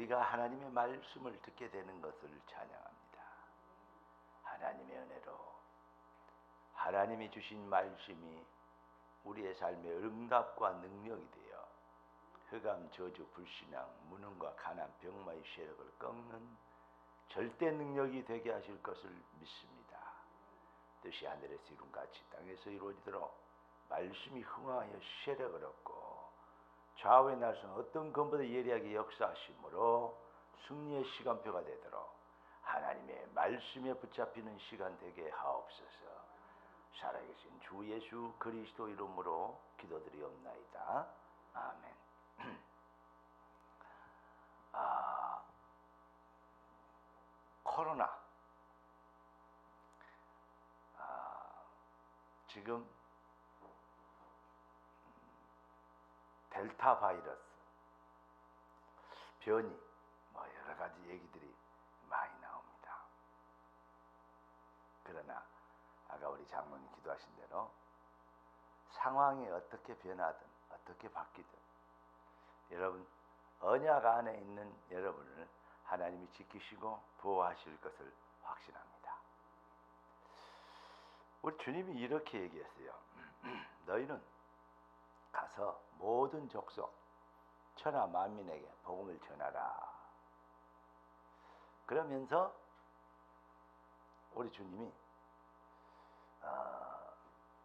우리가 하나님의 말씀을 듣게 되는 것을 찬양합니다. 하나님의 은혜로 하나님이 주신 말씀이 우리의 삶의 응답과 능력이 되어 흑암, 저주, 불신앙, 무능과 가난, 병마의 세력을 꺾는 절대 능력이 되게 하실 것을 믿습니다. 뜻이 하늘에서 이룬같이 땅에서 이루어지도록 말씀이 흥하여 세력을 얻고 좌우의 날선 어떤 것보다 예리하게 역사하심으로 승리의 시간표가 되도록 하나님의 말씀에 붙잡히는 시간 되게 하옵소서. 살아계신 주 예수 그리스도 이름으로 기도드리옵나이다. 아멘. 코로나 지금 델타 바이러스 변이 여러 가지 얘기들이 많이 나옵니다. 그러나 아까 우리 장로님 기도하신 대로 상황이 어떻게 변하든 어떻게 바뀌든 여러분 언약 안에 있는 여러분을 하나님이 지키시고 보호하실 것을 확신합니다. 우리 주님이 이렇게 얘기했어요. 너희는 가서 모든 족속 천하 만민에게 복음을 전하라. 그러면서 우리 주님이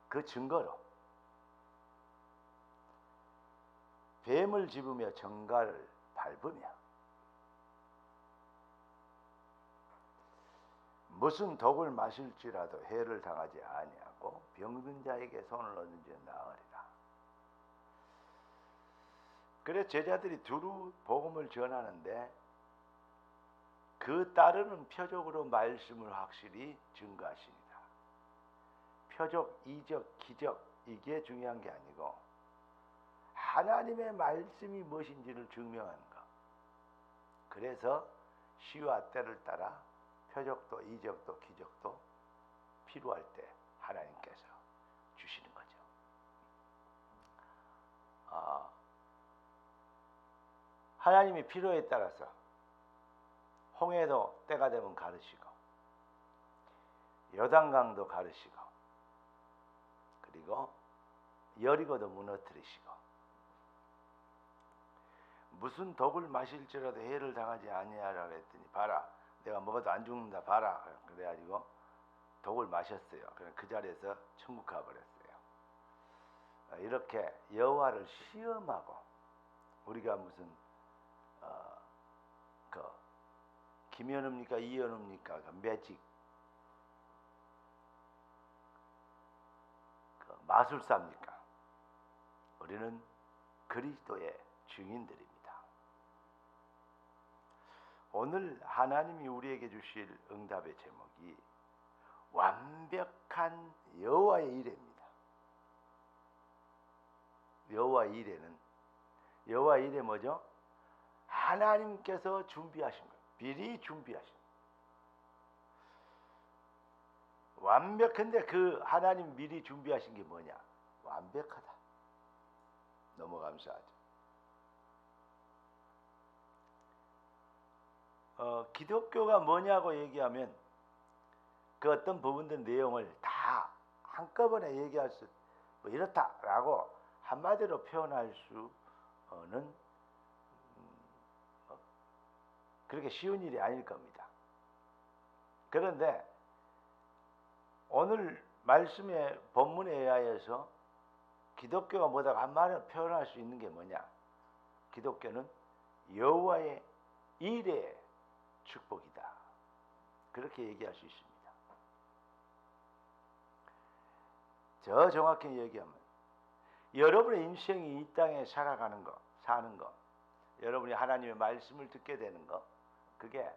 그 증거로 뱀을 집으며 정갈을 밟으며 무슨 독을 마실지라도 해를 당하지 아니하고 병든 자에게 손을 얻은지 나으리라. 그래 제자들이 두루 복음을 전하는데 그 따르는 표적으로 말씀을 확실히 증거하시니라. 표적, 이적, 기적 이게 중요한 게 아니고 하나님의 말씀이 무엇인지를 증명하는 것. 그래서 시와 때를 따라 표적도 이적도 기적도 필요할 때 하나님께서 주시는 거죠. 하나님이 필요에 따라서 홍해도 때가 되면 가르시고 요단강도 가르시고 그리고 여리고도 무너뜨리시고 무슨 독을 마실지라도 해를 당하지 아니하라 그랬더니 봐라 내가 먹어도 안 죽는다 봐라 그래가지고 독을 마셨어요. 그 자리에서 천국 가버렸어요. 이렇게 여호와를 시험하고 우리가 무슨 김연우입니까 이연우입니까 매직 마술사입니까? 우리는 그리스도의 증인들입니다. 오늘 하나님이 우리에게 주실 응답의 제목이 완벽한 여호와의 이레입니다. 여호와의 이레는 여호와의 이레 뭐죠? 하나님께서 준비하신 거예요. 미리 준비하신 거예요. 완벽한데 그 하나님 미리 준비하신 게 뭐냐? 완벽하다. 너무 감사하죠. 기독교가 뭐냐고 얘기하면 그 어떤 부분들 내용을 다 한꺼번에 얘기할 수 이렇다라고 한마디로 표현할 수는 그렇게 쉬운 일이 아닐 겁니다. 그런데 오늘 말씀의 본문에 의하여서 기독교가 뭐다가 한마디로 표현할 수 있는 게 뭐냐? 기독교는 여호와의 일의 축복이다. 그렇게 얘기할 수 있습니다. 저 정확히 얘기하면 여러분의 인생이 이 땅에 살아가는 거, 사는 거, 여러분이 하나님의 말씀을 듣게 되는 거, 그게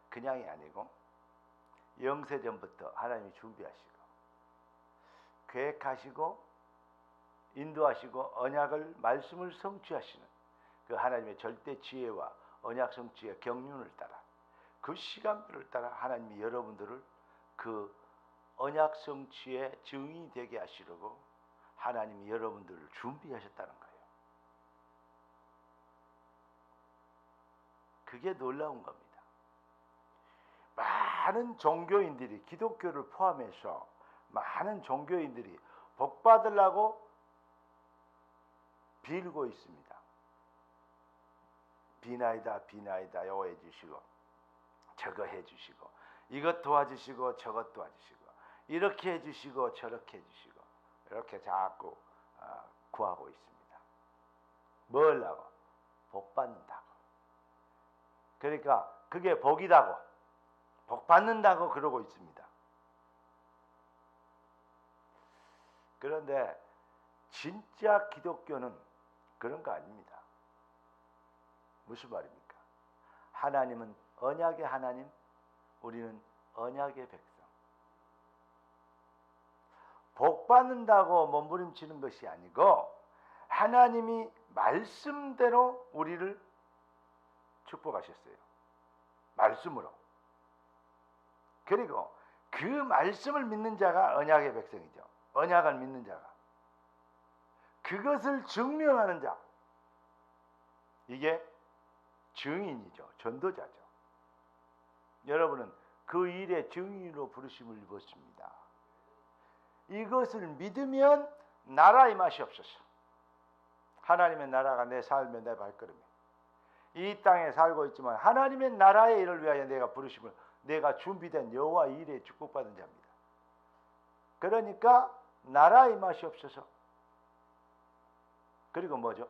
그냥이 아니고 영세전부터 하나님이 준비하시고 계획하시고 인도하시고 언약을 말씀을 성취하시는 그 하나님의 절대 지혜와 언약 성취의 경륜을 따라 그 시간표를 따라 하나님이 여러분들을 그 언약 성취의 증인이 되게 하시려고 하나님이 여러분들을 준비하셨다는 거예요. 그게 놀라운 겁니다. 많은 종교인들이, 기독교를 포함해서 많은 종교인들이 복 받으려고 빌고 있습니다. 비나이다 비나이다 요거 해주시고 저거 해주시고 이것 도와주시고 저것 도와주시고 이렇게 해주시고 저렇게 해주시고 이렇게 자꾸 구하고 있습니다. 뭘 하고? 복 받는다고. 그러니까 그게 복이다고, 복 받는다고 그러고 있습니다. 그런데 진짜 기독교는 그런 거 아닙니다. 무슨 말입니까? 하나님은 언약의 하나님, 우리는 언약의 백성. 복 받는다고 몸부림치는 것이 아니고 하나님이 말씀대로 우리를 축복하셨어요. 말씀으로. 그리고 그 말씀을 믿는 자가 언약의 백성이죠. 언약을 믿는 자가. 그것을 증명하는 자. 이게 증인이죠. 전도자죠. 여러분은 그 일의 증인으로 부르심을 입었습니다. 이것을 믿으면 나라의 맛이 없어서. 하나님의 나라가 내 삶의 내 발걸음이에요. 이 땅에 살고 있지만 하나님의 나라의 일을 위하여 내가 부르심을, 내가 준비된 여호와 일에 축복받은 자입니다. 그러니까 나라의 맛이 없어서. 그리고 뭐죠?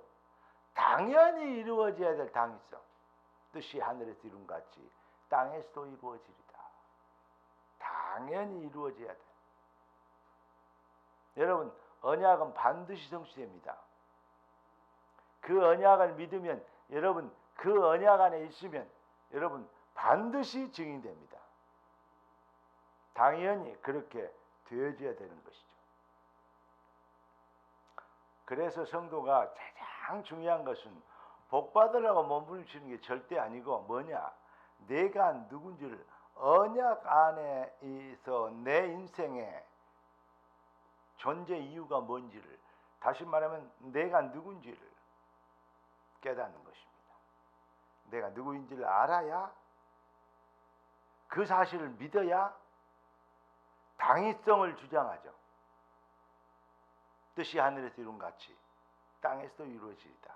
당연히 이루어져야 될 당이 있어. 뜻이 하늘에서 이룬 같이 땅에서도 이루어지리다. 당연히 이루어져야 돼. 여러분, 언약은 반드시 성취됩니다. 그 언약을 믿으면, 여러분 그 언약 안에 있으면 여러분 반드시 증인됩니다. 당연히 그렇게 되어져야 되는 것이죠. 그래서 성도가 가장 중요한 것은 복 받으라고 몸부림치는 게 절대 아니고 뭐냐? 내가 누군지를, 언약 안에 있어 내 인생의 존재 이유가 뭔지를, 다시 말하면 내가 누군지를 깨닫는 것입니다. 내가 누구인지를 알아야, 그 사실을 믿어야 당위성을 주장하죠. 뜻이 하늘에서 이룬 같이 땅에서도 이루어지리다.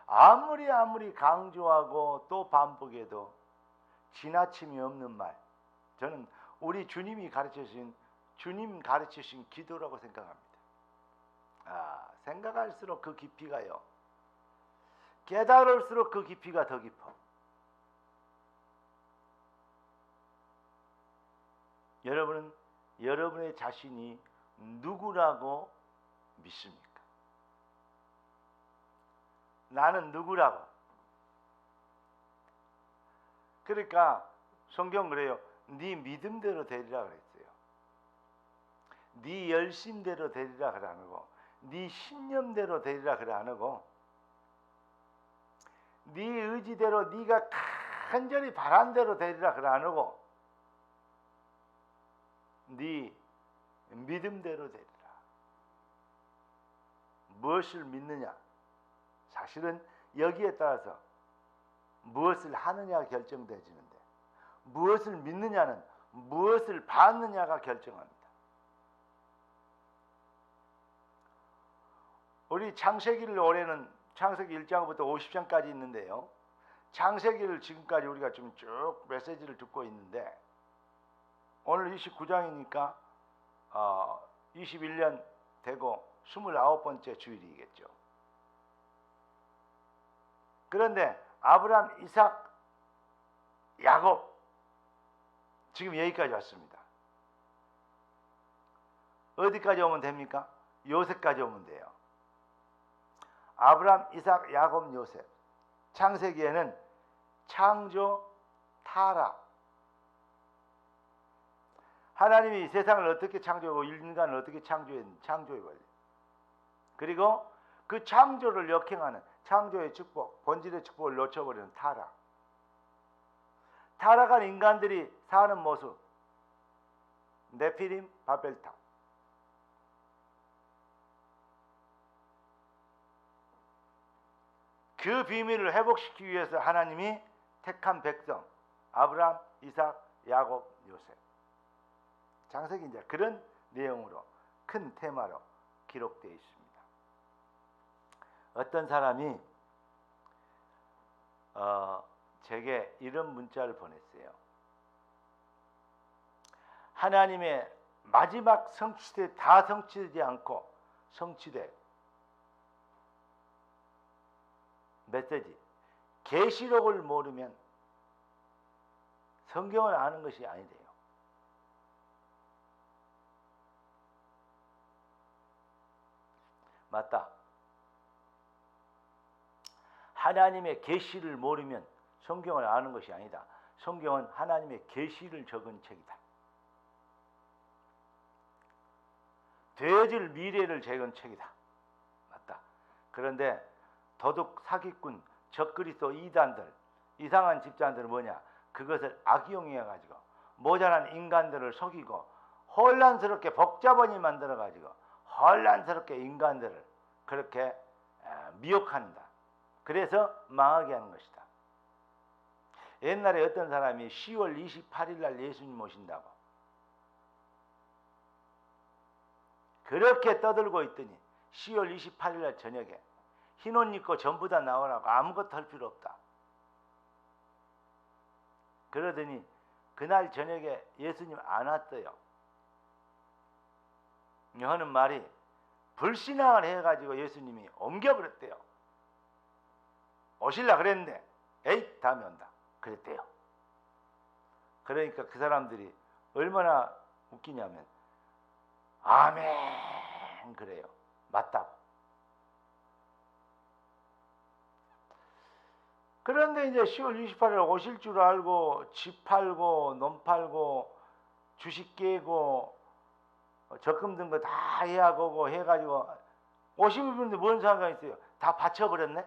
아무리 강조하고 또 반복해도 지나침이 없는 말, 저는 우리 주님 가르치신 기도라고 생각합니다. 생각할수록 그 깊이가요, 깨달을수록 그 깊이가 더 깊어. 여러분은 여러분의 자신이 누구라고 믿습니까? 나는 누구라고? 그러니까 성경 그래요. 네 믿음대로 되리라 그랬어요. 네 열심대로 되리라 그래 안 하고, 네 신념대로 되리라 그래 안 하고, 네 의지대로 네가 간절히 바란 대로 되리라 그래 안 하고, 네 믿음대로 되리라. 무엇을 믿느냐? 사실은 여기에 따라서 무엇을 하느냐가 결정되지는데, 무엇을 믿느냐는 무엇을 받느냐가 결정합니다. 우리 창세기를 올해는 창세기 1장부터 50장까지 있는데요. 창세기를 지금까지 우리가 좀 쭉 메시지를 듣고 있는데, 오늘 29장이니까 21년 되고 29번째 주일이겠죠. 그런데 아브라함, 이삭, 야곱, 지금 여기까지 왔습니다. 어디까지 오면 됩니까? 요셉까지 오면 돼요. 아브라함, 이삭, 야곱, 요셉. 창세기에는 창조, 타락, 하나님이 세상을 어떻게 창조하고 인간을 어떻게 창조했는지 창조의 원리, 그리고 그 창조를 역행하는 창조의 축복, 본질의 축복을 놓쳐버리는 타락, 타락한 인간들이 사는 모습, 네피림, 바벨탑. 그 비밀을 회복시키기 위해서 하나님이 택한 백성 아브라함, 이삭, 야곱, 요셉. 창세기 이제 그런 내용으로 큰 테마로 기록되어 있습니다. 어떤 사람이 제게 이런 문자를 보냈어요. 하나님의 마지막 성취돼 다 성취되지 않고 성취돼 메시지 계시록을 모르면 성경을 아는 것이 아니래요. 맞다. 하나님의 계시를 모르면 성경을 아는 것이 아니다. 성경은 하나님의 계시를 적은 책이다. 되어질 미래를 적은 책이다. 맞다. 그런데 도둑, 사기꾼, 적그리스도 이단들, 이상한 집단들은 뭐냐? 그것을 악용해가지고 모자란 인간들을 속이고 혼란스럽게 복잡한 일 만들어가지고 혼란스럽게 인간들을 그렇게 미혹한다. 그래서 망하게 하는 것이다. 옛날에 어떤 사람이 10월 28일 날 예수님 오신다고 그렇게 떠들고 있더니 10월 28일 날 저녁에 흰 옷 입고 전부 다 나오라고 아무것도 할 필요 없다. 그러더니 그날 저녁에 예수님 안 왔어요. 하는 말이 불신앙을 해가지고 예수님이 옮겨버렸대요. 오실라 그랬는데 에이 다음에 온다 그랬대요. 그러니까 그 사람들이 얼마나 웃기냐면 아멘 그래요. 맞다고. 그런데 이제 10월 28일 오실 줄 알고 집 팔고 논 팔고 주식 깨고 적금 든 거 다 예약하고 해가지고 오시는 분들 뭔 상관이 있어요? 다 바쳐버렸네?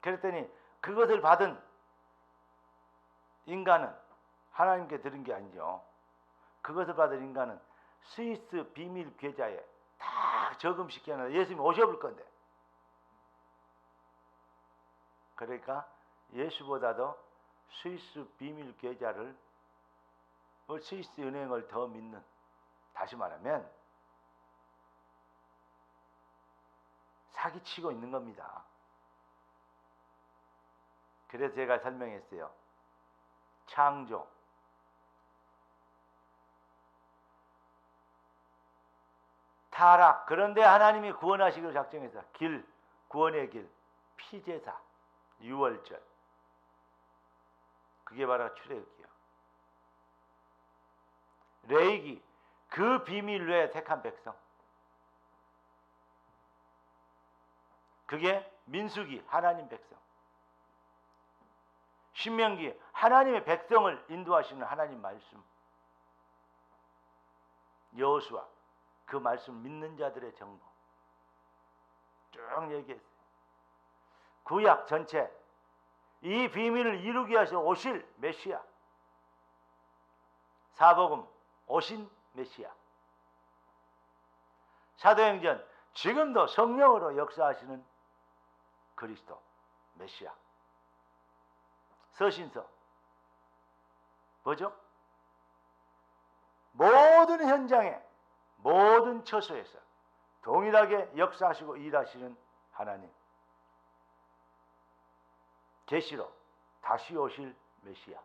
그랬더니 그것을 받은 인간은 하나님께 들은 게 아니죠. 그것을 받은 인간은 스위스 비밀 계좌에 다 저금시켜놔서 예수님이 오셔볼 건데. 그러니까 예수보다도 스위스 비밀 계좌를 스위스 은행을 더 믿는, 다시 말하면 사기치고 있는 겁니다. 그래서 제가 설명했어요. 창조, 타락, 그런데 하나님이 구원하시기로 작정해서 길, 구원의 길, 피제사, 유월절, 그게 바로 출애굽기요. 레위기, 그 비밀 외에 택한 백성, 그게 민수기, 하나님 백성, 신명기, 하나님의 백성을 인도하시는 하나님 말씀, 여호수아, 그 말씀 믿는 자들의 정보 쭉 얘기했어요. 구약 전체 이 비밀을 이루게 하셔 오실 메시아, 사복음 오신 메시아, 사도행전 지금도 성령으로 역사하시는 그리스도 메시아, 서신서 뭐죠? 모든 현장에 모든 처소에서 동일하게 역사하시고 일하시는 하나님, 계시로 다시 오실 메시아.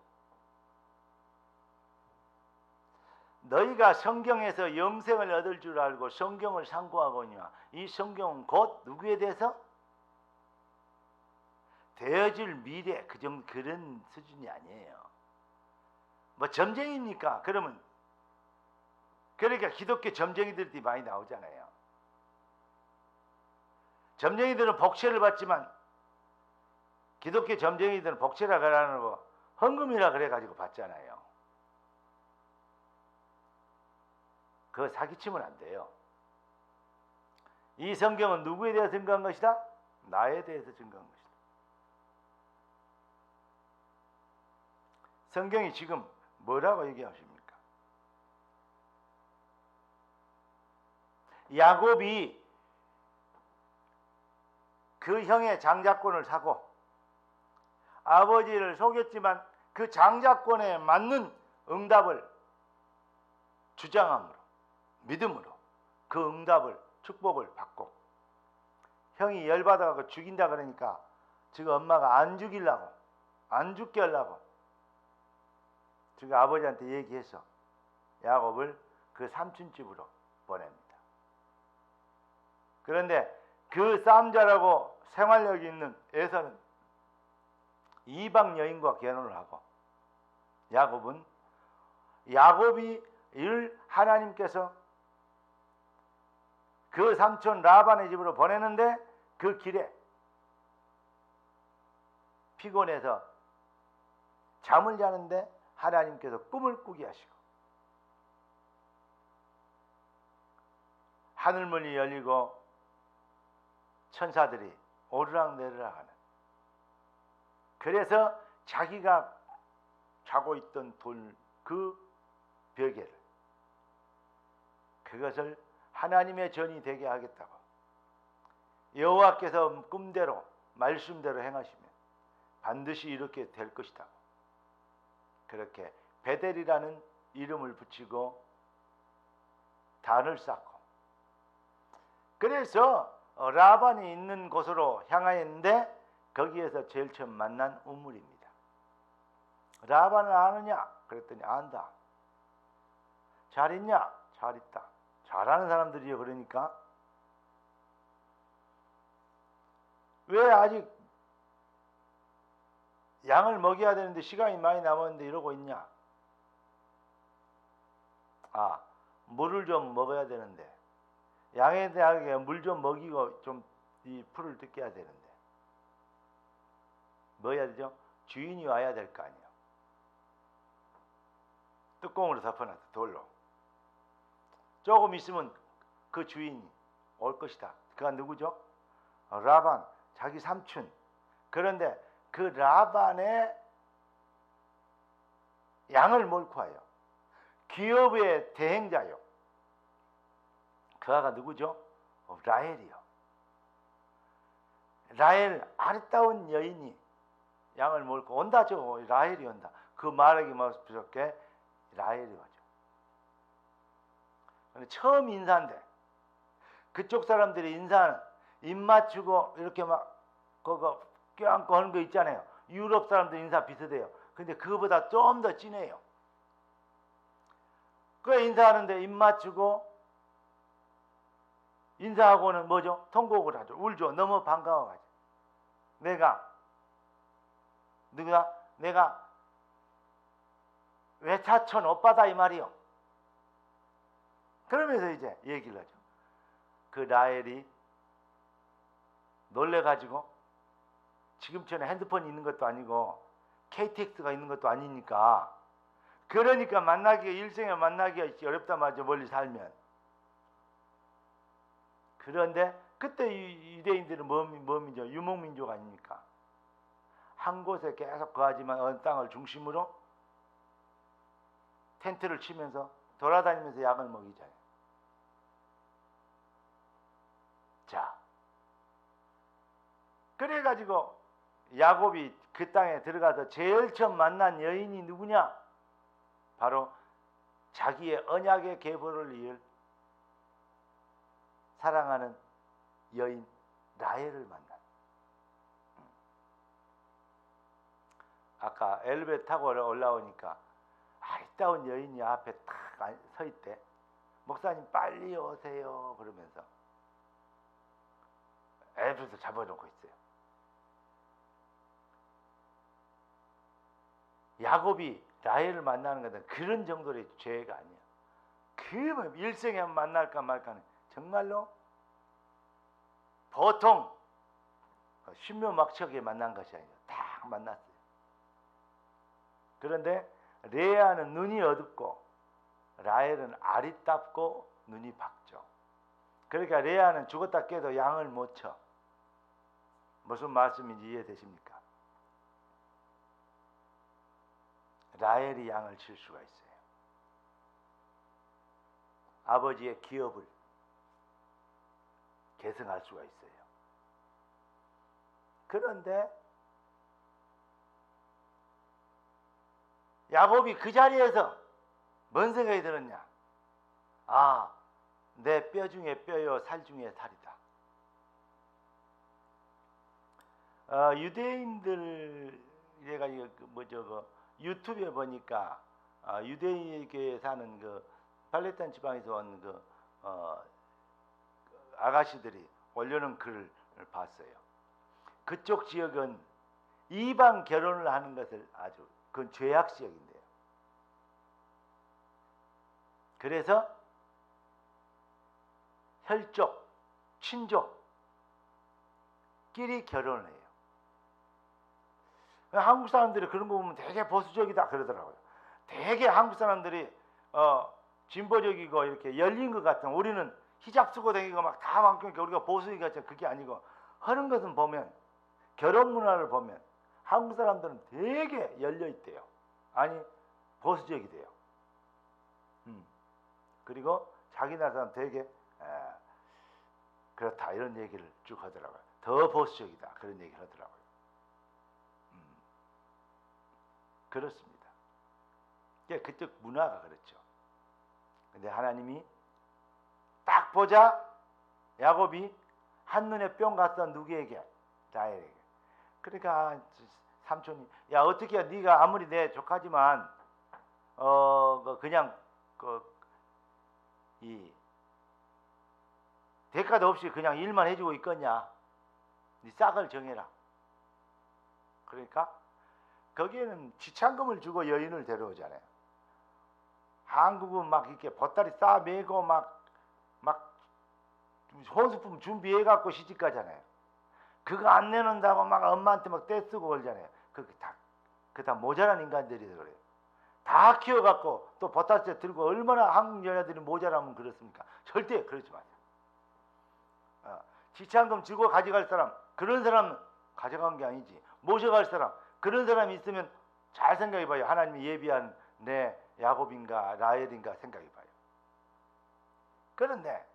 너희가 성경에서 영생을 얻을 줄 알고 성경을 상고하거니와 이 성경은 곧 누구에 대해서? 되어질 미래, 그런 수준이 아니에요. 뭐 점쟁이입니까? 그러면 그러니까 기독교 점쟁이들이 많이 나오잖아요. 점쟁이들은 복채를 받지만 기독교 점쟁이들은 복채라 그러는 거 헌금이라 그래가지고 받잖아요. 그거 사기치면 안 돼요. 이 성경은 누구에 대해서 증거한 것이다? 나에 대해서 증거한 것이다. 성경이 지금 뭐라고 얘기하십니까? 야곱이 그 형의 장자권을 사고 아버지를 속였지만 그 장자권에 맞는 응답을 주장함으로, 믿음으로 그 응답을, 축복을 받고, 형이 열받아서 죽인다 그러니까 지금 엄마가 안 죽이려고, 안 죽게 하려고 지금 아버지한테 얘기해서 야곱을 그 삼촌 집으로 보냅니다. 그런데 그 쌈자라고 생활력이 있는 에서는 이방 여인과 결혼을 하고, 야곱이 하나님께서 그 삼촌 라반의 집으로 보내는데 그 길에 피곤해서 잠을 자는데 하나님께서 꿈을 꾸게 하시고, 하늘문이 열리고 천사들이 오르락내리락 하는, 그래서 자기가 자고 있던 그 벽에를, 그것을 하나님의 전이 되게 하겠다고, 여호와께서 꿈대로 말씀대로 행하시면 반드시 이렇게 될 것이다. 그렇게 베델이라는 이름을 붙이고 단을 쌓고, 그래서 라반이 있는 곳으로 향하였는데 거기에서 제일 처음 만난 우물입니다. 라반을 아느냐? 그랬더니 안다. 잘 있냐? 잘 있다. 잘하는 사람들이요. 그러니까 왜 아직 양을 먹여야 되는데 시간이 많이 남았는데 이러고 있냐? 물을 좀 먹어야 되는데, 양에 대하게 물 좀 먹이고 좀 이 풀을 뜯겨야 되는데 뭐 해야 되죠? 주인이 와야 될 거 아니에요. 뚜껑으로 덮어놨다, 돌로. 조금 있으면 그 주인이 올 것이다. 그가 누구죠? 라반, 자기 삼촌. 그런데 그 라반의 양을 몰고 와요. 기업의 대행자요. 그 아가 누구죠? 라헬이요. 라헬, 아름다운 여인이 양을 몰고 온다죠. 라헬이 온다. 그 말하기 부족해 라헬이 오죠. 근데 처음 인사인데 그쪽 사람들이 인사는 입 맞추고 이렇게 막 그거 껴안고 하는 거 있잖아요. 유럽 사람들 인사 비슷해요. 근데 그거보다 좀 더 진해요. 그 인사하는데 입 맞추고 인사하고는 뭐죠? 통곡을 하죠. 울죠. 너무 반가워가지고. 내가 외사촌 오빠다 이 말이요. 그러면서 이제 얘기를 하죠. 그 라헬이 놀래가지고, 지금처럼 핸드폰이 있는 것도 아니고 KTX가 있는 것도 아니니까, 그러니까 일생에 만나기가 어렵단 말이죠. 멀리 살면. 그런데 그때 유대인들은 뭐민족? 유목민족 아닙니까? 한 곳에 계속 거하지만 어느 땅을 중심으로 텐트를 치면서 돌아다니면서 약을 먹이잖아요. 자, 그래가지고 야곱이 그 땅에 들어가서 제일 처음 만난 여인이 누구냐? 바로 자기의 언약의 계보를 이을 사랑하는 여인 라헬을 만났다. 아까 엘리베이터 타고 올라오니까 아리따운 여인이 앞에 탁 서 있대. 목사님 빨리 오세요 그러면서 엘리베이터 잡아놓고 있어요. 야곱이 라헬을 만나는 것은 그런 정도의 죄가 아니야. 그 일생에 만날까 말까는 정말로 보통 신묘막측에 만난 것이 아니라 딱 만났어요. 그런데 레아는 눈이 어둡고 라헬은 아리답고 눈이 밝죠. 그러니까 레아는 죽었다 깨도 양을 못 쳐. 무슨 말씀인지 이해되십니까? 라헬이 양을 칠 수가 있어요. 아버지의 기업을 계승할 수가 있어요. 그런데 야곱이 그 자리에서 뭔 생각이 들었냐? 아, 내 뼈 중에 뼈요 살 중에 살이다. 유대인들 얘가 유튜브에 보니까 유대인교회에 사는 그 팔레스타인 지방에서 온 아가씨들이 올려놓은 글을 봤어요. 그쪽 지역은 이방 결혼을 하는 것을 아주 그건 죄악 지역인데요. 그래서 혈족, 친족끼리 결혼을 해요. 한국 사람들이 그런 거 보면 되게 보수적이다 그러더라고요. 되게 한국 사람들이 진보적이고 이렇게 열린 것 같은, 우리는 히잡 쓰고 다니고 막 다 많으니까 우리가 보수적이가 그게 아니고, 하는 것은 보면 결혼 문화를 보면 한국 사람들은 되게 열려 있대요. 아니 보수적이대요. 그리고 자기 나라 사람 되게 그렇다 이런 얘기를 쭉 하더라고요. 더 보수적이다 그런 얘기를 하더라고요. 그렇습니다. 그쪽 문화가 그렇죠. 근데 하나님이 딱 보자 야곱이 한눈에 뿅 갔어. 누구에게? 라헬에게. 그러니까 삼촌이 야 어떻게 네가 아무리 내 조카지만 그냥 이 대가도 없이 그냥 일만 해주고 있겠냐? 네 싹을 정해라. 그러니까 거기에는 지참금을 주고 여인을 데려오잖아요. 한국은 막 이렇게 보따리 싸매고 막 혼수품 준비해갖고 시집가잖아요. 그거 안 내놓는다고 막 엄마한테 막 떼쓰고 그러잖아요. 그게 다 모자란 인간들이 그래요. 다 키워갖고 또 보따리 들고 얼마나 한국 여자들이 모자라면 그렇습니까? 절대 그러지 마세요. 지참금 주고 가져갈 사람, 그런 사람 가져간 게 아니지. 모셔갈 사람, 그런 사람이 있으면 잘 생각해봐요. 하나님이 예비한 내 야곱인가 라헬인가 생각해봐요. 그런데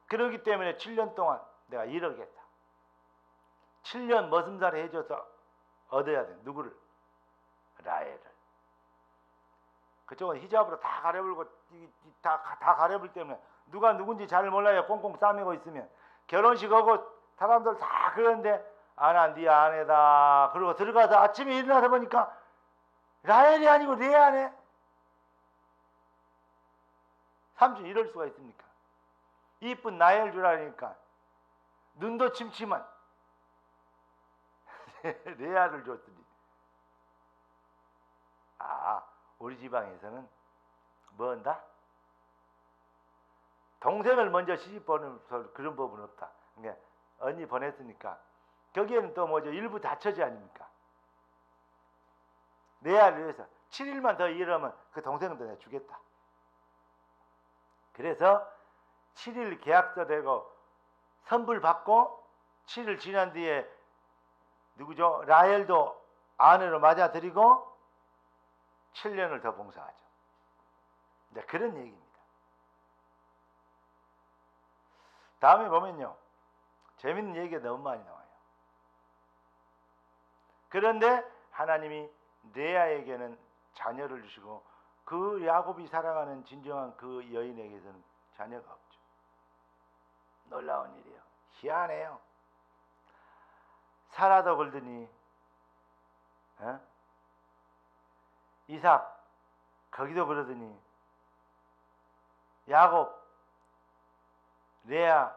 그러기 때문에 7년 동안 내가 이러겠다. 7년 머슴살이 해줘서 얻어야 돼. 누구를? 라헬을. 그쪽은 히잡으로 다 가려불고 다 가려불 때문에 누가 누군지 잘 몰라요. 꽁꽁 싸매고 있으면 결혼식 하고 사람들 다 그러는데 난 네 아내다. 그러고 들어가서 아침에 일어나서 보니까 라헬이 아니고 내 아내. 삼촌 이럴 수가 있습니까? 이쁜 라헬 주라니까 눈도 침침한 레아를 줬더니 우리 지방에서는 뭐 한다? 동생을 먼저 시집 보는 그런 법은 없다. 그러니까 언니 보냈으니까 거기에는 또 뭐죠? 일부 다처제 아닙니까? 레아를 위해서 7일만 더 일하면 그 동생은 더 내주겠다. 그래서 7일 계약서 되고 선불 받고 7일 지난 뒤에 누구죠? 라헬도 아내로 맞아들이고 7년을 더 봉사하죠. 이제 그런 얘기입니다. 다음에 보면요, 재밌는 얘기가 너무 많이 나와요. 그런데 하나님이 레아에게는 자녀를 주시고 그 야곱이 사랑하는 진정한 그 여인에게서는 자녀가 없죠. 놀라운 일이에요. 희한해요. 사라도 그러더니 이삭 거기도 그러더니 야곱, 레아,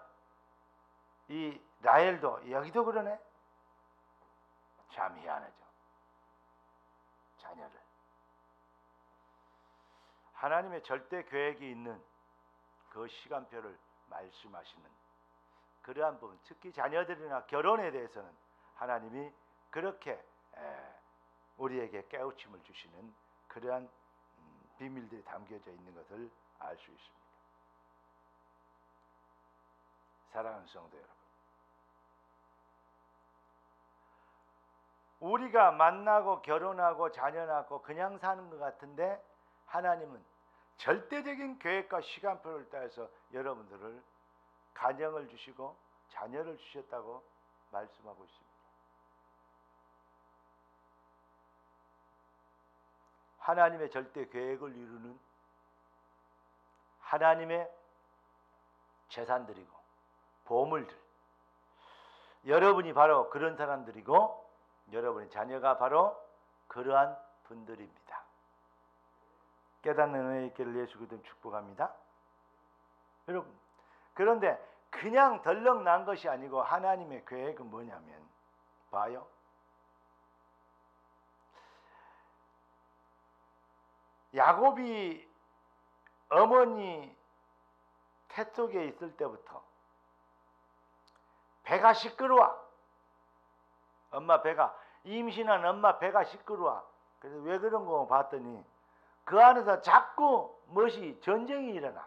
이 라헬도 여기도 그러네. 참 희한하죠. 자녀를 하나님의 절대 계획이 있는 그 시간표를 말씀하시는 그러한 부분, 특히 자녀들이나 결혼에 대해서는 하나님이 그렇게 우리에게 깨우침을 주시는 그러한 비밀들이 담겨져 있는 것을 알 수 있습니다. 사랑하는 성도 여러분, 우리가 만나고 결혼하고 자녀 낳고 그냥 사는 것 같은데 하나님은 절대적인 계획과 시간표를 따라서 여러분들을 가정을 주시고 자녀를 주셨다고 말씀하고 있습니다. 하나님의 절대 계획을 이루는 하나님의 재산들이고 보물들, 여러분이 바로 그런 사람들이고 여러분의 자녀가 바로 그러한 분들입니다. 깨닫는 은혜의 길을 예수 그리스도 축복합니다. 여러분, 그런데 그냥 덜렁 난 것이 아니고 하나님의 계획은 뭐냐면 봐요. 야곱이 어머니 태 속에 있을 때부터 배가 시끄러워. 엄마 배가, 임신한 엄마 배가 시끄러워. 그래서 왜 그런 거 봤더니 그 안에서 자꾸 무엇이 전쟁이 일어나.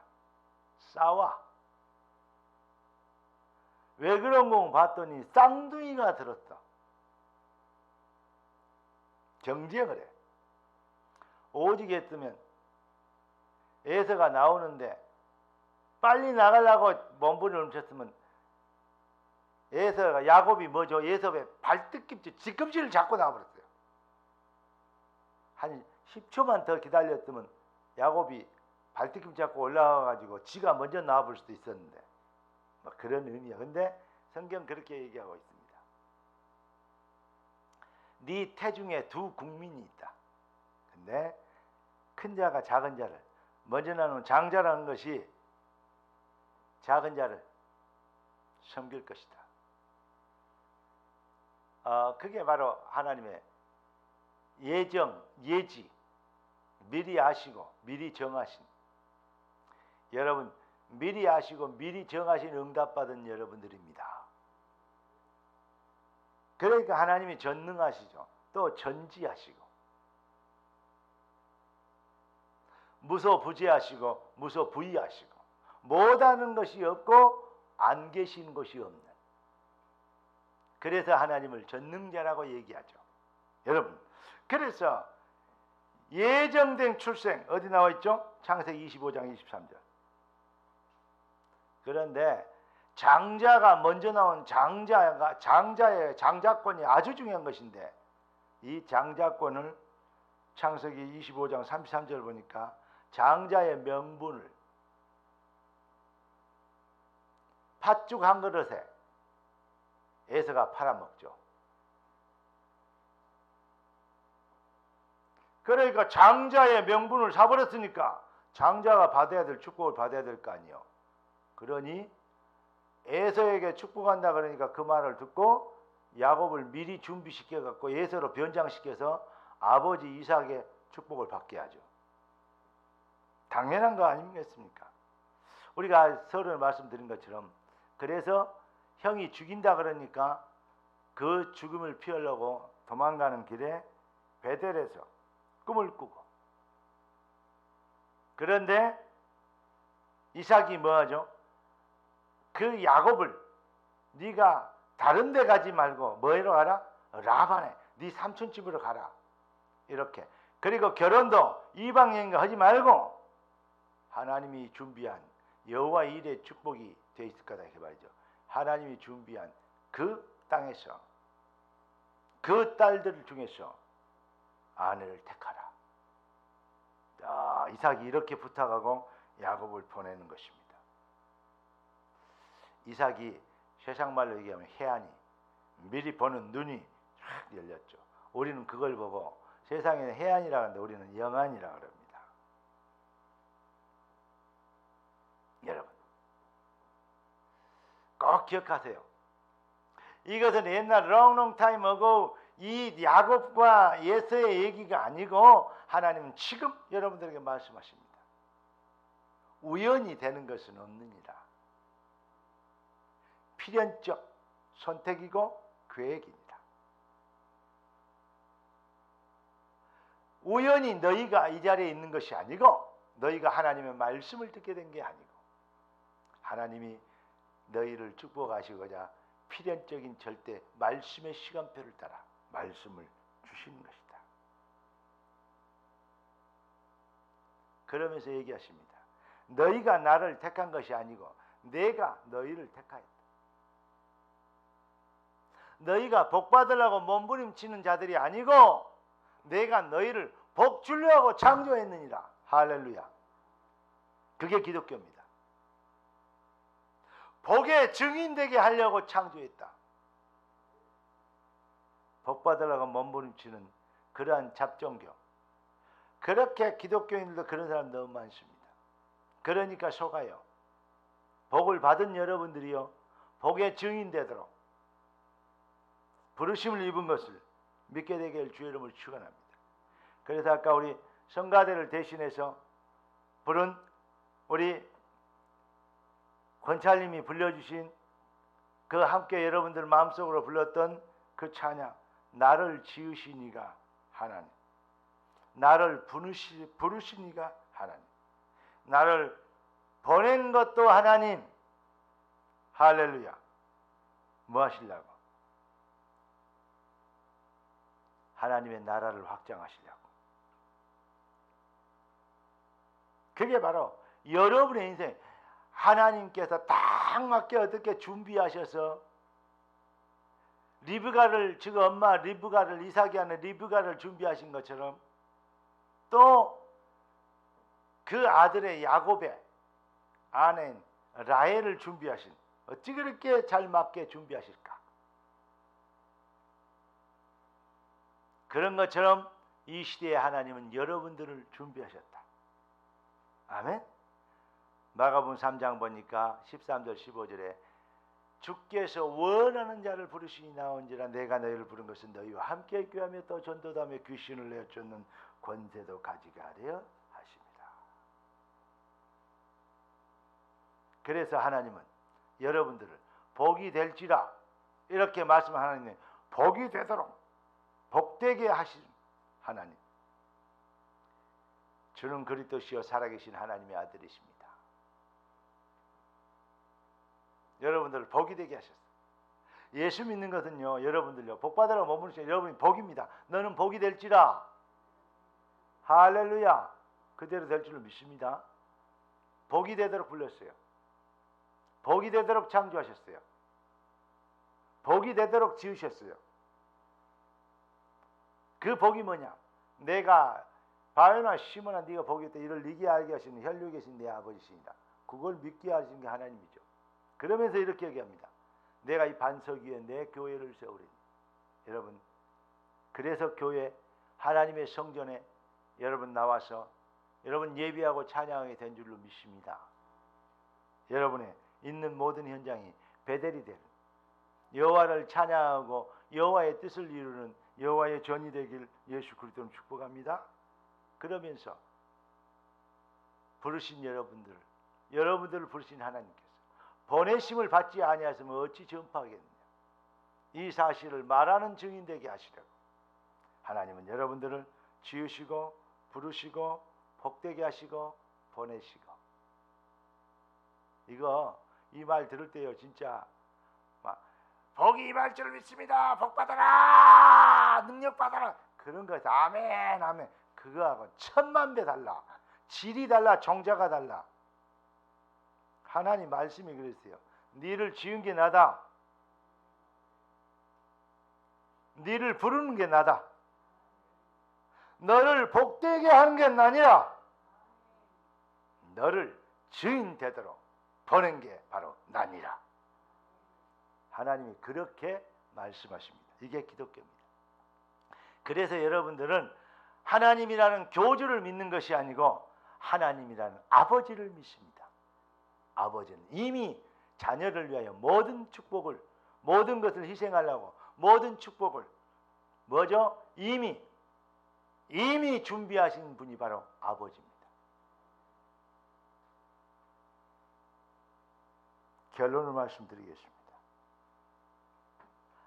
싸워. 왜 그런 거 봤더니 쌍둥이가 들었어. 경쟁을 해. 오직 했으면 에서가 나오는데 빨리 나가려고 몸부림을 훔쳤으면 에서가 야곱이 뭐죠? 에서의 발등꿈치 뒤꿈치를 잡고 나와버렸어요. 한 10초만 더 기다렸으면 야곱이 발뒤꿈치 잡고 올라와가지고 지가 먼저 나와볼 수도 있었는데 뭐 그런 의미야. 근데 성경 그렇게 얘기하고 있습니다. 네 태중에 두 국민이 있다. 근데 큰 자가 작은 자를 먼저 나누는 장자라는 것이 작은 자를 섬길 것이다. 그게 바로 하나님의 예정, 예지, 미리 아시고 미리 정하신, 여러분 미리 아시고 미리 정하신 응답받은 여러분들입니다. 그러니까 하나님이 전능하시죠. 또 전지하시고 무소부재하시고 무소부의하시고 못하는 것이 없고 안 계신 것이 없는, 그래서 하나님을 전능자라고 얘기하죠. 여러분, 그래서 예정된 출생 어디 나와 있죠? 창세기 25장 23절. 그런데 장자가 먼저 나온 장자의 장자권이 아주 중요한 것인데 이 장자권을 창세기 25장 33절 보니까 장자의 명분을 팥죽 한 그릇에 에서가 팔아먹죠. 그러니까 장자의 명분을 사버렸으니까 장자가 받아야 될 축복을 받아야 될 거 아니에요. 그러니 에서에게 축복한다 그러니까 그 말을 듣고 야곱을 미리 준비시켜 갖고 에서로 변장시켜서 아버지 이삭의 축복을 받게 하죠. 당연한 거 아니겠습니까? 우리가 서로 말씀드린 것처럼 그래서 형이 죽인다 그러니까 그 죽음을 피하려고 도망가는 길에 베델에서 꿈을 꾸고, 그런데 이삭이 뭐하죠? 그 야곱을 네가 다른 데 가지 말고 뭐로 가라? 라반에 네 삼촌 집으로 가라. 이렇게. 그리고 결혼도 이방 여인과 하지 말고 하나님이 준비한 여호와 일의 축복이 돼 있을 거다 이렇게 말이죠. 하나님이 준비한 그 땅에서 그 딸들 중에서 아내를 택하라. 이삭이 이렇게 부탁하고 야곱을 보내는 것입니다. 이삭이 세상 말로 얘기하면 해안이, 미리 보는 눈이 쫙 열렸죠. 우리는 그걸 보고 세상에는 해안이라 하는데 우리는 영안이라 그럽니다. 여러분 꼭 기억하세요. 이것은 옛날 long time ago 이 야곱과 예서의 얘기가 아니고 하나님은 지금 여러분들에게 말씀하십니다. 우연히 되는 것은 없느니라. 필연적 선택이고 계획입니다. 우연히 너희가 이 자리에 있는 것이 아니고 너희가 하나님의 말씀을 듣게 된 게 아니고 하나님이 너희를 축복하시고자 필연적인 절대 말씀의 시간표를 따라 말씀을 주시는 것이다. 그러면서 얘기하십니다. 너희가 나를 택한 것이 아니고 내가 너희를 택하였다. 너희가 복 받으려고 몸부림치는 자들이 아니고 내가 너희를 복 주려고 창조했느니라. 할렐루야. 그게 기독교입니다. 복의 증인되게 하려고 창조했다. 복 받으려고 몸부림치는 그러한 잡종교. 그렇게 기독교인들도 그런 사람 너무 많습니다. 그러니까 속아요. 복을 받은 여러분들이요, 복의 증인되도록 부르심을 입은 것을 믿게 되게 할 주의 이름을 축원합니다. 그래서 아까 우리 성가대를 대신해서 부른 우리 권찰님이 불러주신 그 함께 여러분들 마음속으로 불렀던 그 찬양, 나를 지으신 이가 하나님, 나를 부르신 이가 하나님, 나를 보낸 것도 하나님. 할렐루야. 뭐 하시려고? 하나님의 나라를 확장하시려고. 그게 바로 여러분의 인생, 하나님께서 딱 맞게 어떻게 준비하셔서 리브가를, 즉 엄마 리브가를, 이삭이 하는 리브가를 준비하신 것처럼 또 그 아들의 야곱의 아내인 라헬을 준비하신, 어찌 그렇게 잘 맞게 준비하실까? 그런 것처럼 이 시대에 하나님은 여러분들을 준비하셨다. 아멘. 마가복음 3장 보니까 13절 15절에 주께서 원하는 자를 부르시니 나온지라 내가 너희를 부른 것은 너희와 함께 교하며 또 전도하며 귀신을 내어 쫓는 권세도 가지게 하려 하십니다. 그래서 하나님은 여러분들을 복이 될지라 이렇게 말씀하는, 복이 되도록 복되게 하신 하나님, 주는 그리스도시요 살아계신 하나님의 아들이십니다. 여러분들을 복이 되게 하셨어요. 예수 믿는 것은요, 여러분들요, 복 받으라고 머무르시면 여러분이 복입니다. 너는 복이 될지라. 할렐루야. 그대로 될 줄로 믿습니다. 복이 되도록 불렀어요. 복이 되도록 창조하셨어요. 복이 되도록 지으셨어요. 그 복이 뭐냐? 내가 바요나 시몬아 네가 복이 있다, 이를 네게 알게 하시는 혈육에 계신 내 아버지시니다. 그걸 믿게 하시는 게 하나님이죠. 그러면서 이렇게 얘기합니다. 내가 이 반석 위에 내 교회를 세우리니. 여러분, 그래서 교회, 하나님의 성전에 여러분 나와서 여러분 예배하고 찬양하게 된 줄로 믿습니다. 여러분의 있는 모든 현장이 베델이 되는, 여호와를 찬양하고 여호와의 뜻을 이루는 여호와의 전이 되길 예수 그리스도는 축복합니다. 그러면서 부르신 여러분들을 부르신 하나님께서 보내심을 받지 아니하시면 어찌 전파하겠느냐. 이 사실을 말하는 증인 되게 하시려고 하나님은 여러분들을 지으시고 부르시고 복되게 하시고 보내시고. 이거 이 말 들을 때요, 진짜 막 복이 임할 줄 믿습니다. 복 받아라, 능력 받아라, 그런 거 아멘 아멘, 그거하고 천만 배 달라. 질이 달라, 정자가 달라. 하나님 말씀이 그랬어요. 너를 지은 게 나다. 너를 부르는 게 나다. 너를 복되게 하는 게 나니라. 너를 증인 되도록 보낸 게 바로 나니라. 하나님이 그렇게 말씀하십니다. 이게 기독교입니다. 그래서 여러분들은 하나님이라는 교주를 믿는 것이 아니고 하나님이라는 아버지를 믿습니다. 아버지는 이미 자녀를 위하여 모든 축복을, 모든 것을 희생하려고 모든 축복을 뭐죠? 이미 준비하신 분이 바로 아버지입니다. 결론을 말씀드리겠습니다.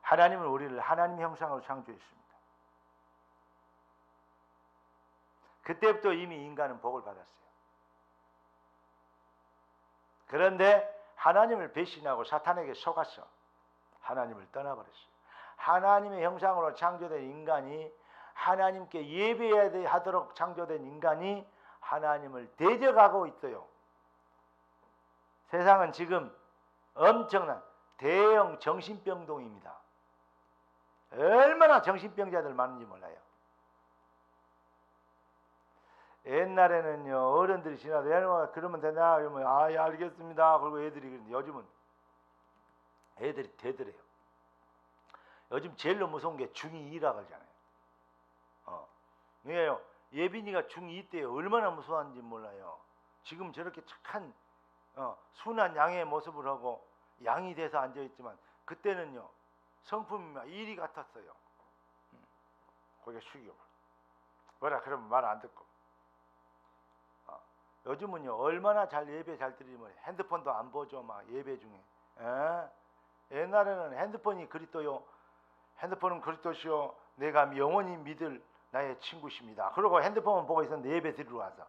하나님은 우리를 하나님 형상으로 창조했습니다. 그때부터 이미 인간은 복을 받았어요. 그런데 하나님을 배신하고 사탄에게 속아서 하나님을 떠나버렸어요. 하나님의 형상으로 창조된 인간이, 하나님께 예배해야 하도록 창조된 인간이 하나님을 대적하고 있어요. 세상은 지금 엄청난 대형 정신병동입니다. 얼마나 정신병자들 많은지 몰라요. 옛날에는요 어른들이 지나도 얘는 그러면 되냐 이러면 아 예 알겠습니다 그리고 애들이 그러는데 요즘은 애들이 되더래요. 요즘 제일 무서운 게 중2라 그러잖아요. 왜요? 예빈이가 중2 때 얼마나 무서웠는지 몰라요. 지금 저렇게 착한 순한 양의 모습을 하고 양이 돼서 앉아있지만 그때는요 성품이 막 이리 같았어요. 고개 숙이고 뭐라 그러면 말 안 듣고. 요즘은요 얼마나 잘 예배 잘 드리면 핸드폰도 안 보죠 막 예배 중에. 옛날에는 핸드폰이 그리스도요 핸드폰은 그리스도시요 내가 영원히 믿을 나의 친구십니다. 그리고 핸드폰만 보고 있었는데 예배 드리러 와서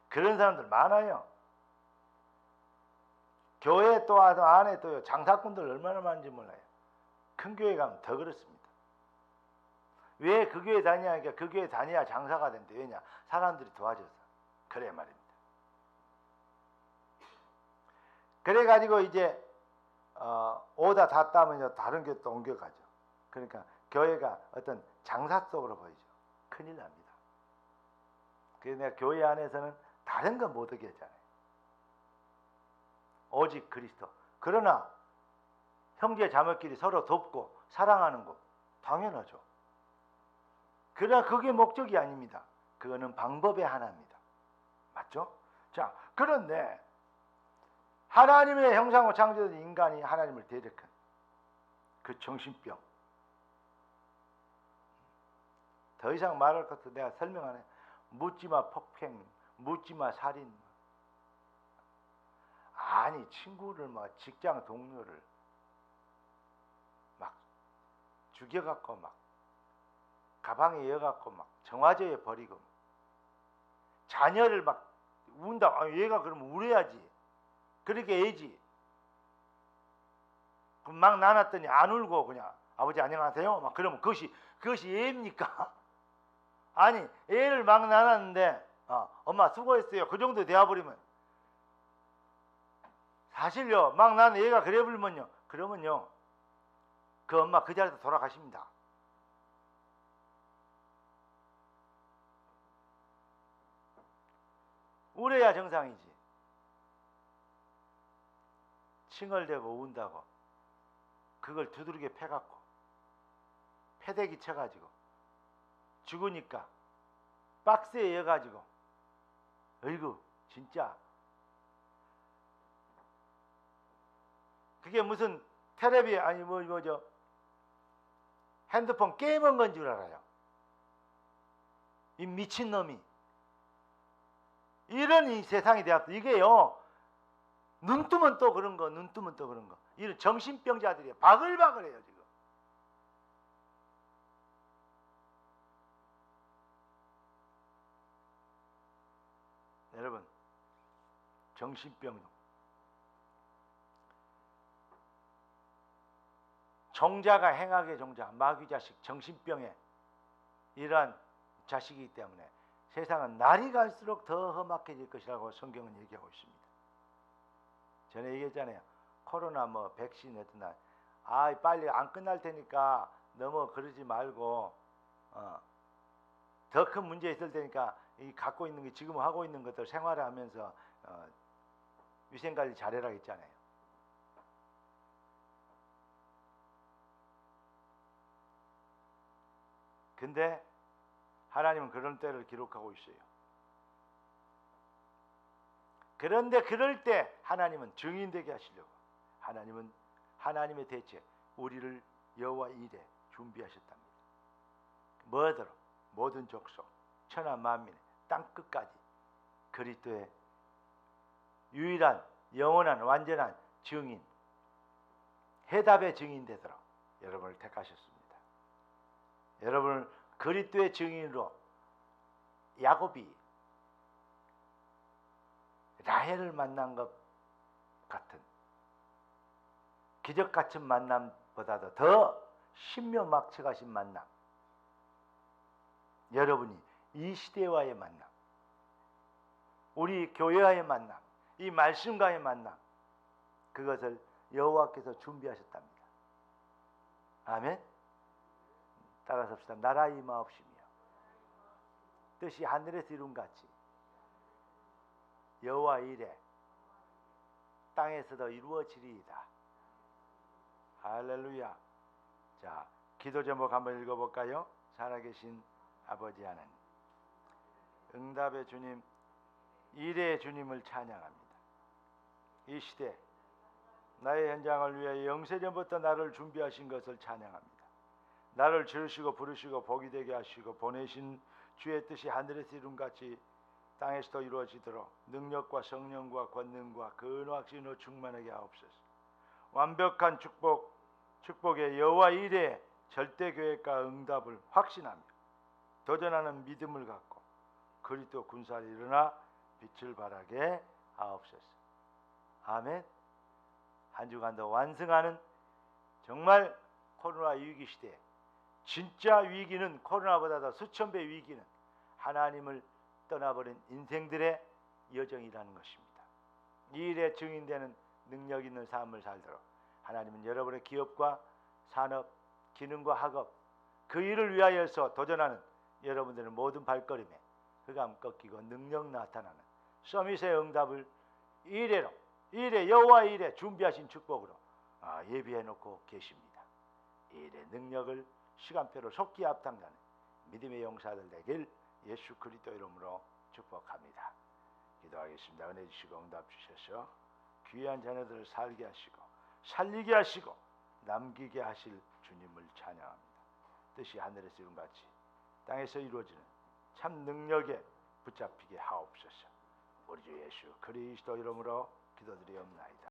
그런 사람들 많아요. 교회 또 안에 또요 장사꾼들 얼마나 많은지 몰라요. 큰 교회 가면 더 그렇습니다. 왜 그 교회 다니냐니까 그 교회 다녀야 장사가 된대. 왜냐? 사람들이 도와줘서. 그래 말입니다. 그래가지고 이제 오다 다 따면 다른 교회 또 옮겨가죠. 그러니까 교회가 어떤 장사 속으로 보이죠. 큰일 납니다. 그래서 내가 교회 안에서는 다른 건 못 하게 했잖아요. 오직 그리스도. 그러나 형제 자매끼리 서로 돕고 사랑하는 거 당연하죠. 그러나 그게 목적이 아닙니다. 그거는 방법의 하나입니다. 맞죠? 자, 그런데 하나님의 형상으로 창조된 인간이 하나님을 대적한 그 정신병. 더 이상 말할 것도 내가 설명 안 해. 묻지마 폭행, 묻지마 살인. 아니 친구를 막 직장 동료를 막 죽여갖고 막 가방에 이어갖고 막 정화조에 버리고 자녀를 막 운다. 아, 얘가 그러면 울어야지. 그렇게 애지. 그럼 막 나눴더니 안 울고 그냥 아버지 안녕하세요. 막 그러면 그것이 애입니까? 아니 애를 막 나눴는데 엄마 수고했어요. 그 정도 되어버리면 사실요 막 나는 애가 그래 버리면요 그러면요 그 엄마 그 자리에서 돌아가십니다. 울어야 정상이지. 칭얼대고 운다고 그걸 두드러기에 패갖고 패대기 쳐가지고 죽으니까 박스에 이어가지고 어이구 진짜 그게 무슨 텔레비 아니 뭐죠 핸드폰 게임한 건 줄 알아요. 이 미친놈이 이런 이 세상이 되었어. 이게요 눈 뜨면 또 그런 거 눈 뜨면 또 그런 거 이런 정신병자들이 바글바글해요 지금. 여러분 정신병 종자가 행악의 종자 마귀자식 정신병에 이러한 자식이기 때문에 세상은 날이 갈수록 더 험악해질 것이라고 성경은 얘기하고 있습니다. 전에 얘기했잖아요. 코로나 뭐 백신 했던 날 빨리 안 끝날 테니까 너무 그러지 말고 더 큰 문제 있을 테니까 이 갖고 있는 게 지금 하고 있는 것들 생활하면서 위생관리 잘해라 했잖아요. 근데 하나님은 그런 때를 기록하고 있어요. 그런데 그럴 때 하나님은 증인되게 하시려고 하나님은 하나님의 대체 우리를 여호와 일에 준비하셨답니다. 뭐더러 모든 족속 천하 만민 땅 끝까지 그리스도의 유일한 영원한 완전한 증인 해답의 증인 되도록 여러분을 택하셨습니다. 여러분을 그리스도의 증인으로 야곱이 라헬을 만난 것 같은 기적 같은 만남보다도 더 신묘막측하신 만남, 여러분이 이 시대와의 만남, 우리 교회와의 만남, 이 말씀과의 만남, 그것을 여호와께서 준비하셨답니다. 아멘. 따라서 합시다. 나라 임하옵시며 뜻이 하늘에서 이룬 같이 여호와 일에 땅에서도 이루어지리이다. 할렐루야. 자, 기도 제목 한번 읽어볼까요? 살아계신 아버지 하나님, 응답의 주님, 일의 주님을 찬양합니다. 이 시대 나의 현장을 위해 영세전부터 나를 준비하신 것을 찬양합니다. 나를 지으시고 부르시고 복이 되게 하시고 보내신 주의 뜻이 하늘에서 이룬같이 땅에서도 이루어지도록 능력과 성령과 권능과 근호와 진노 충만하게 하옵소서. 완벽한 축복의 여호와 일에 절대 계획과 응답을 확신하며 도전하는 믿음을 갖고 그리스도 군사를 일어나 빛을 발하게 하옵소서. 아멘. 한 주간도 완성하는 정말 코로나 위기 시대에 진짜 위기는 코로나보다도 수천 배 위기는 하나님을 떠나버린 인생들의 여정이라는 것입니다. 이 일에 증인되는 능력 있는 삶을 살도록 하나님은 여러분의 기업과 산업, 기능과 학업 그 일을 위하여서 도전하는 여러분들의 모든 발걸음에 흑암 꺾이고 능력 나타나는 서밋의 응답을 일에 여호와 일에 준비하신 축복으로 예비해 놓고 계십니다. 이 일의 능력을 시간표로 속기 앞당나는 믿음의 용사들 되길 예수 그리스도 이름으로 축복합니다. 기도하겠습니다. 은혜 주시고 응답 주셔서 귀한 자녀들을 살게 하시고 살리게 하시고 남기게 하실 주님을 찬양합니다. 뜻이 하늘에서 이룬같이 땅에서 이루어지는 참 능력에 붙잡히게 하옵소서. 우리 주 예수 그리스도 이름으로 기도드리옵나이다.